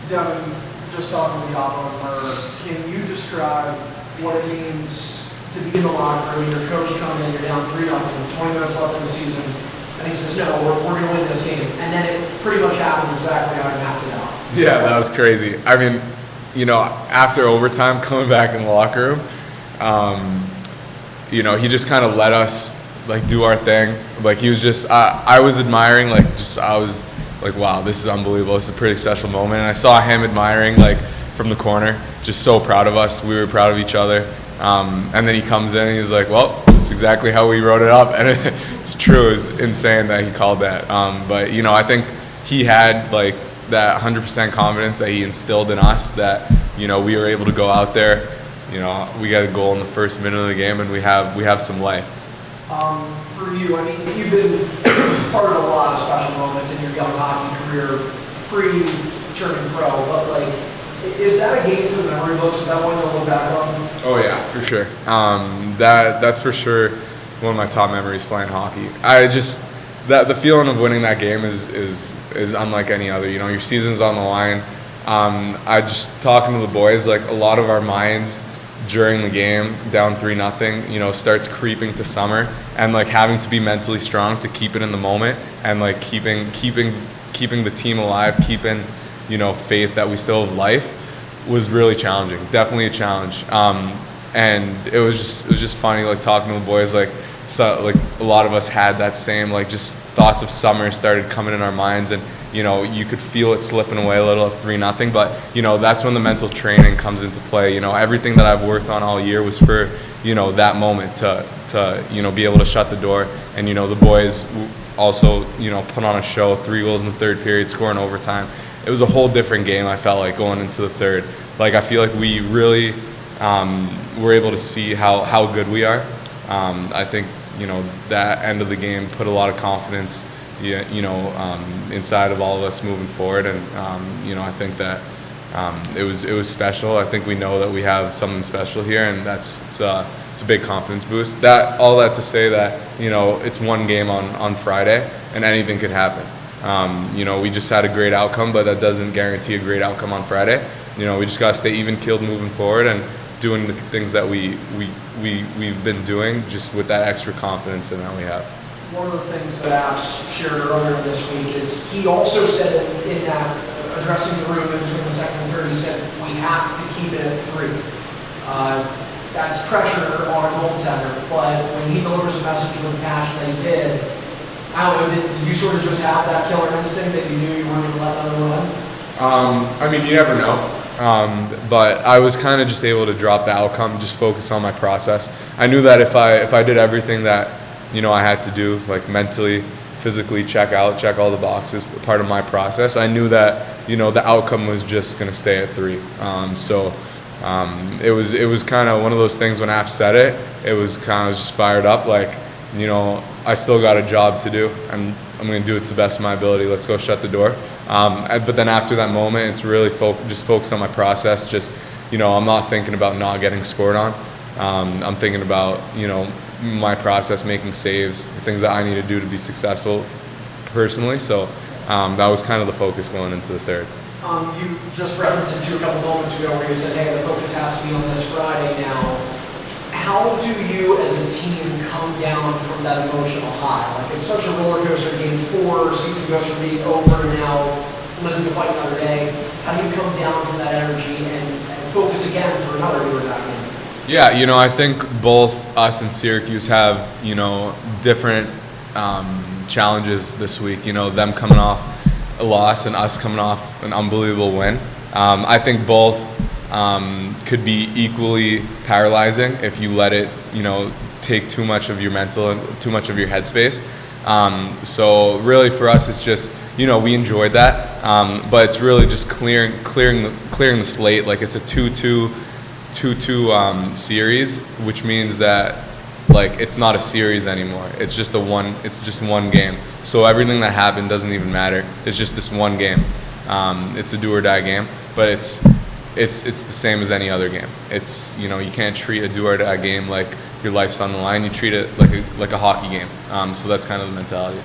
Devon, just talking with the Opera, can you describe what it means to be in the locker room, your coach coming in, you're down 3-0, 20 minutes left in the season, and he says, no, we're going to win this game. And then it pretty much happens exactly how he mapped it out. Yeah, that was crazy. I mean, after overtime, coming back in the locker room, he just kind of let us do our thing. He was just, I was admiring, I was like, wow, this is unbelievable. It's a pretty special moment. And I saw him admiring, from the corner, just so proud of us. We were proud of each other. And then he comes in and he's like, well, that's exactly how we wrote it up. And it's true. It was insane that he called that. But, I think he had, that 100% confidence that he instilled in us that, we were able to go out there. We got a goal in the first minute of the game, and we have some life. For you, I mean, you've been part of a lot of special moments in your young hockey career, pre-turning pro, but is that a game for the memory books? Is that one you'll look back on? Oh yeah, for sure. That's for sure one of my top memories playing hockey. The feeling of winning that game is unlike any other. Your season's on the line. I just talking to the boys, a lot of our minds during the game, down 3-0, starts creeping to summer, and having to be mentally strong to keep it in the moment, and keeping the team alive, keeping faith that we still have life was really challenging. Definitely a challenge. And it was just funny talking to the boys, so a lot of us had that same just thoughts of summer started coming in our minds, and you could feel it slipping away a little at 3-0, but that's when the mental training comes into play. Everything that I've worked on all year was for that moment to be able to shut the door, and the boys also put on a show, 3 goals in the third period, scoring overtime. It was a whole different game, I felt like, going into the third. I feel like we really were able to see how good we are. I think that end of the game put a lot of confidence inside of all of us moving forward, and I think that it was special. I think we know that we have something special here, and it's a big confidence boost. All that to say that it's one game on Friday, and anything could happen. We just had a great outcome, but that doesn't guarantee a great outcome on Friday. We just gotta stay even-keeled moving forward and doing the things that we've been doing, just with that extra confidence that we have. One of the things that Apps shared earlier this week is he also said in that addressing the room in between the second and third, he said we have to keep it at 3. That's pressure on a goaltender, but when he delivers a message with the passion that he did, I don't know, did you sort of just have that killer instinct that you knew you weren't going to let another run? I mean, you never know. But I was kind of just able to drop the outcome, just focus on my process. I knew that if I did everything that I had to do, mentally, physically, check all the boxes, part of my process, I knew that the outcome was just going to stay at 3. It was kind of one of those things when App said it. It was kind of just fired up, I still got a job to do, and I'm going to do it to the best of my ability. Let's go shut the door. But then after that moment, it's really just focus on my process. Just, I'm not thinking about not getting scored on. I'm thinking about, my process, making saves, the things that I need to do to be successful personally. So that was kind of the focus going into the third. You just referenced it to a couple moments ago where you said, hey, the focus has to be on this Friday now. How do you as a team come down from that emotional high? It's such a roller coaster. Game 4, season goes from being over now, living to fight another day. How do you come down from that energy and focus again for another do-or-die game? Yeah, I think both us and Syracuse have, different challenges this week. Them coming off a loss and us coming off an unbelievable win. I think both could be equally paralyzing if you let it, take too much of your mental and too much of your headspace. So really for us, it's just, we enjoyed that, but it's really just clearing the slate. It's a 2-2 series, which means that it's not a series anymore. It's just one game. So everything that happened doesn't even matter. It's just this one game. It's a do or die game, but it's the same as any other game. It's, you can't treat a do or die game like your life's on the line. You treat it like a hockey game. So that's kind of the mentality.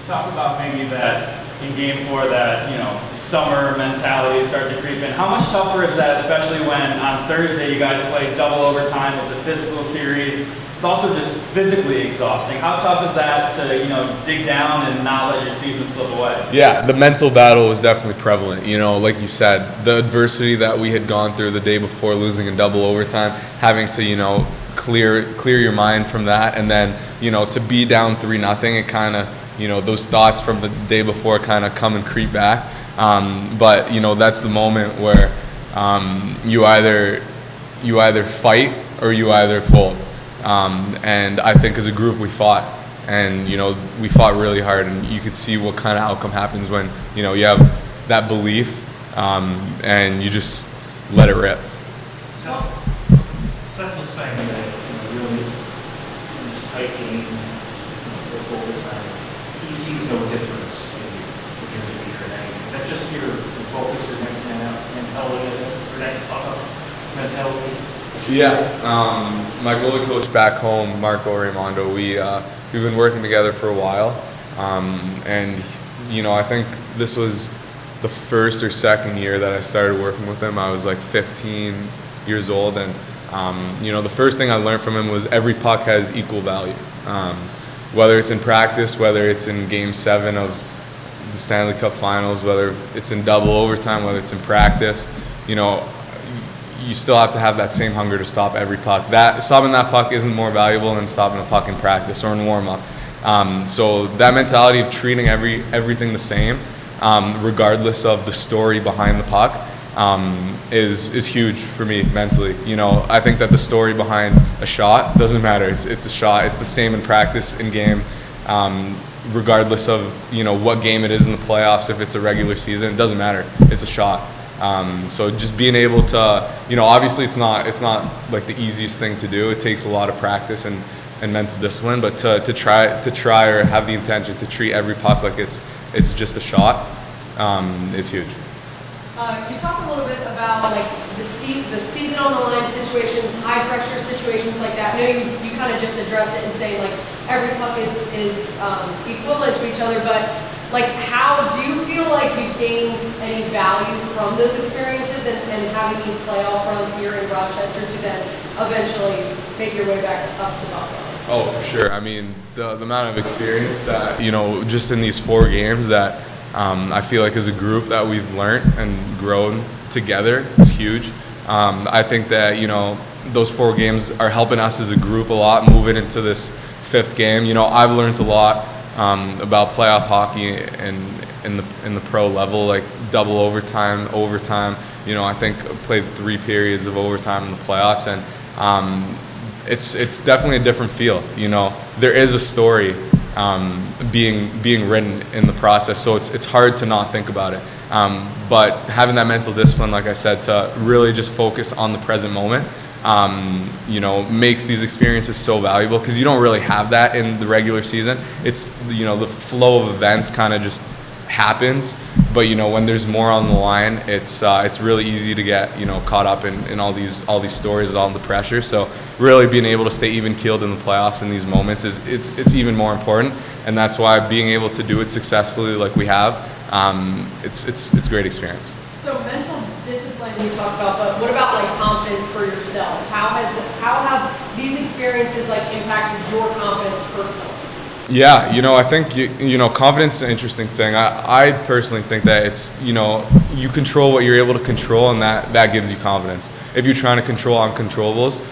talked about maybe that in game 4 that, summer mentality start to creep in. How much tougher is that, especially when on Thursday you guys play double overtime? It's a physical series. It's also just physically exhausting. How tough is that to, dig down and not let your season slip away? Yeah, the mental battle was definitely prevalent. Like you said, the adversity that we had gone through the day before losing in double overtime, having to, clear your mind from that, and then, to be down 3-0, it kind of, those thoughts from the day before kind of come and creep back. But that's the moment where you either fight or you either fold. And I think as a group we fought, and we fought really hard, and you could see what kind of outcome happens when you have that belief, and you just let it rip. Seth was saying that really in this tight game, with overtime, he sees no difference in beginning of the year and anything. Is that just your focus, your next man out mentality, or next up mentality? Yeah, my goalie coach back home, Marco Raimondo, we've been working together for a while, and I think this was the first or second year that I started working with him. I was like 15 years old, and the first thing I learned from him was every puck has equal value, whether it's in practice, whether it's in Game 7 of the Stanley Cup Finals, whether it's in double overtime, whether it's in practice, you still have to have that same hunger to stop every puck. Stopping that puck isn't more valuable than stopping a puck in practice or in warm-up. So that mentality of treating everything the same, regardless of the story behind the puck, is huge for me mentally. I think that the story behind a shot doesn't matter. It's a shot. It's the same in practice, in game, regardless of what game it is in the playoffs. If it's a regular season, it doesn't matter. It's a shot. So just being able to, obviously it's not like the easiest thing to do. It takes a lot of practice and mental discipline, but to try or have the intention to treat every puck like it's just a shot is huge. You talk a little bit about like the season on the line situations, high pressure situations like that. I know you kind of just addressed it and saying like every puck is equivalent to each other, but like how do you feel like you've gained any value from those experiences and having these playoff runs here in Rochester to then eventually make your way back up to Buffalo? Oh, for sure. I mean, the amount of experience that, just in these 4 games that I feel like as a group that we've learned and grown together is huge. I think that, those 4 games are helping us as a group a lot moving into this 5th game. I've learned a lot about playoff hockey and in the pro level, like double overtime. I think I played 3 periods of overtime in the playoffs, and it's definitely a different feel. There is a story being written in the process, so it's hard to not think about it. But having that mental discipline, like I said, to really just focus on the present moment, makes these experiences so valuable, because you don't really have that in the regular season. It's the flow of events kind of just happens, but when there's more on the line, it's really easy to get caught up in all these stories, all the pressure. So really being able to stay even keeled in the playoffs in these moments it's even more important, and that's why being able to do it successfully like we have, it's great experience. So mental discipline you talked about, but what about like confidence for yourself? How have these experiences like impacted your confidence personally? Yeah, I think confidence is an interesting thing. I personally think that it's you control what you're able to control, and that gives you confidence. If you're trying to control uncontrollables,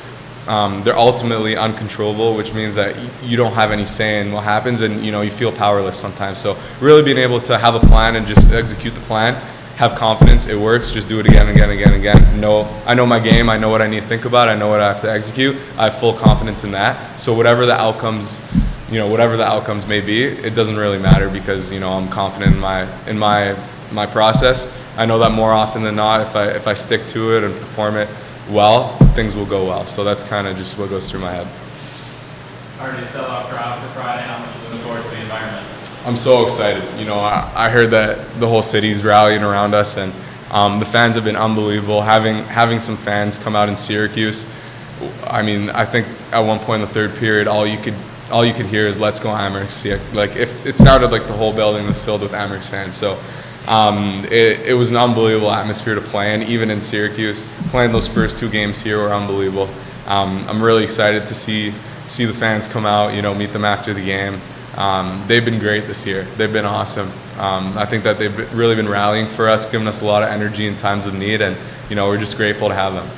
they're ultimately uncontrollable, which means that you don't have any say in what happens, and you feel powerless sometimes. So really being able to have a plan and just execute the plan, have confidence, it works, just do it again and again and again and again. I know my game, I know what I need to think about, I know what I have to execute. I have full confidence in that. So whatever the outcomes may be, it doesn't really matter, because I'm confident in my process. I know that more often than not, if I stick to it and perform it well, things will go well. So that's kind of just what goes through my head. Already Sellout crowd for Friday. How much are you looking forward to the environment? I'm so excited. I heard that the whole city's rallying around us, and the fans have been unbelievable. Having some fans come out in Syracuse, I mean, I think at one point in the 3rd period, all you could all you could hear is "Let's go Amherst." Yeah, like if it sounded like the whole building was filled with Amherst fans. So it was an unbelievable atmosphere to play in. Even in Syracuse, playing those first 2 games here were unbelievable. I'm really excited to see the fans come out, meet them after the game. They've been great this year. They've been awesome. I think that they've really been rallying for us, giving us a lot of energy in times of need, and we're just grateful to have them.